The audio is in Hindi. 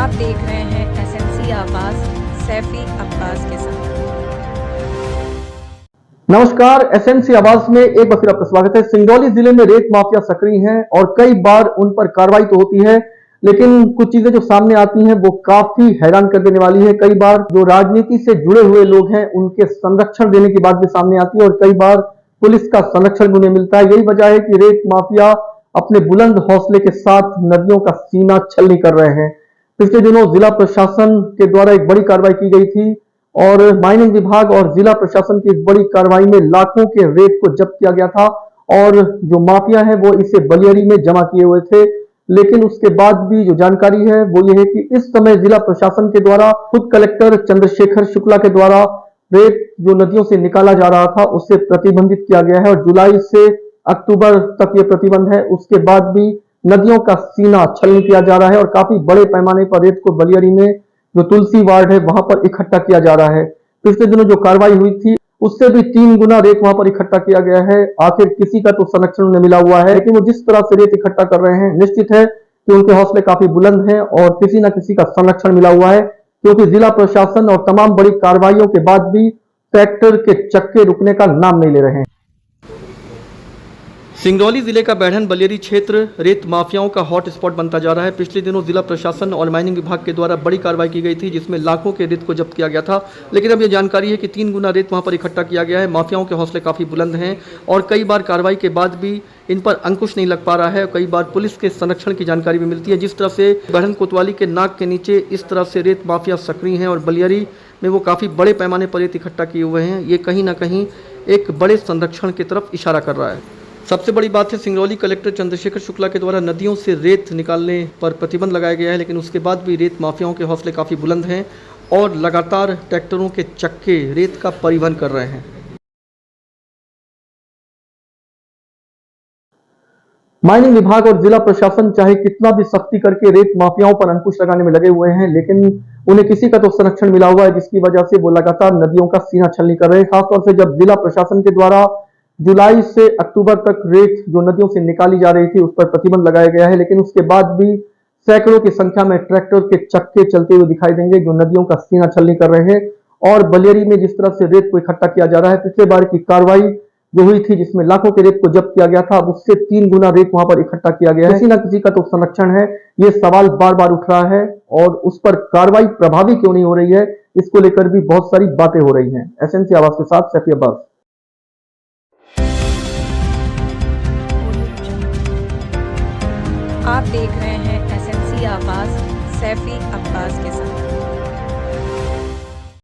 आप देख रहे हैं एसएमसी आवाज सैफी अब्बास के साथ। नमस्कार, एसएमसी आवाज में एक बार फिर आपका स्वागत है। सिंगरौली जिले में रेत माफिया सक्रिय हैं और कई बार उन पर कार्रवाई तो होती है, लेकिन कुछ चीजें जो सामने आती हैं वो काफी हैरान कर देने वाली है। कई बार जो राजनीति से जुड़े हुए लोग हैं उनके संरक्षण देने की बात भी सामने आती है और कई बार पुलिस का संरक्षण भी उन्हें मिलता है। यही वजह है कि रेत माफिया अपने बुलंद हौसले के साथ नदियों का सीना छलनी कर रहे हैं। पिछले दिनों जिला प्रशासन के द्वारा एक बड़ी कार्रवाई की गई थी और माइनिंग विभाग और जिला प्रशासन की इस बड़ी कार्रवाई में लाखों के रेत को जब्त किया गया था और जो माफिया है वो इसे बलियरी में जमा किए हुए थे। लेकिन उसके बाद भी जो जानकारी है वो ये है कि इस समय जिला प्रशासन के द्वारा खुद कलेक्टर चंद्रशेखर शुक्ला के द्वारा रेत जो नदियों से निकाला जा रहा था उससे प्रतिबंधित किया गया है और जुलाई से अक्टूबर तक ये प्रतिबंध है। उसके बाद भी नदियों का सीना छलनी किया जा रहा है और काफी बड़े पैमाने पर रेत को बलियरी में जो तुलसी वार्ड है वहां पर इकट्ठा किया जा रहा है। पिछले दिनों जो कार्रवाई हुई थी उससे भी 3 गुना रेत वहां पर इकट्ठा किया गया है। आखिर किसी का तो संरक्षण उन्हें मिला हुआ है, लेकिन वो जिस तरह से रेत इकट्ठा कर रहे हैं निश्चित है कि उनके हौसले काफी बुलंद हैं और किसी न किसी का संरक्षण मिला हुआ है, क्योंकि जिला प्रशासन और तमाम बड़ी कार्रवाइयों के बाद भी ट्रैक्टर के चक्के रुकने का नाम नहीं ले रहे हैं। सिंगरौली जिले का बैढ़न बलियरी क्षेत्र रेत माफियाओं का हॉट स्पॉट बनता जा रहा है। पिछले दिनों जिला प्रशासन और माइनिंग विभाग के द्वारा बड़ी कार्रवाई की गई थी जिसमें लाखों के रेत को जब्त किया गया था, लेकिन अब यह जानकारी है कि 3 गुना रेत वहां पर इकट्ठा किया गया है। माफियाओं के हौसले काफ़ी बुलंद हैं और कई बार कार्रवाई के बाद भी इन पर अंकुश नहीं लग पा रहा है। कई बार पुलिस के संरक्षण की जानकारी भी मिलती है। जिस तरह से बैढ़न कोतवाली के नाक के नीचे इस तरह से रेत माफिया सक्रिय हैं और बलियरी में वो काफ़ी बड़े पैमाने पर रेत इकट्ठा किए हुए हैं, ये कहीं ना कहीं एक बड़े संरक्षण की तरफ इशारा कर रहा है। सबसे बड़ी बात है, सिंगरौली कलेक्टर चंद्रशेखर शुक्ला के द्वारा नदियों से रेत निकालने पर प्रतिबंध लगाया गया है, लेकिन उसके बाद भी रेत माफियाओं के हौसले काफ़ी बुलंद हैं और लगातार ट्रैक्टरों के चक्के रेत का परिवहन कर रहे हैं। माइनिंग विभाग और जिला प्रशासन चाहे कितना भी सख्ती करके रेत माफियाओं पर अंकुश लगाने में लगे हुए हैं, लेकिन उन्हें किसी का तो संरक्षण मिला हुआ है, जिसकी वजह से वो लगातार नदियों का सीना छलनी कर रहे हैं। खासतौर से जब जिला प्रशासन के द्वारा जुलाई से अक्टूबर तक रेत जो नदियों से निकाली जा रही थी उस पर प्रतिबंध लगाया गया है, लेकिन उसके बाद भी सैकड़ों की संख्या में ट्रैक्टर के चक्के चलते हुए दिखाई देंगे जो नदियों का सीना छलनी कर रहे हैं। और बलियरी में जिस तरह से रेत को इकट्ठा किया जा रहा है, पिछले बार की कार्रवाई जो हुई थी जिसमें लाखों के रेत को जब्त किया गया था, अब उससे 3 गुना रेत वहां पर इकट्ठा किया गया है। किसी न किसी का तो संरक्षण है, ये सवाल बार बार उठ रहा है और उस पर कार्रवाई प्रभावी क्यों नहीं हो रही है, इसको लेकर भी बहुत सारी बातें हो रही हैं। एसएमसी आवाज के साथ सैफी अब्बास। आप देख रहे हैं एसएमसी आवाज सैफी अब्बास के साथ।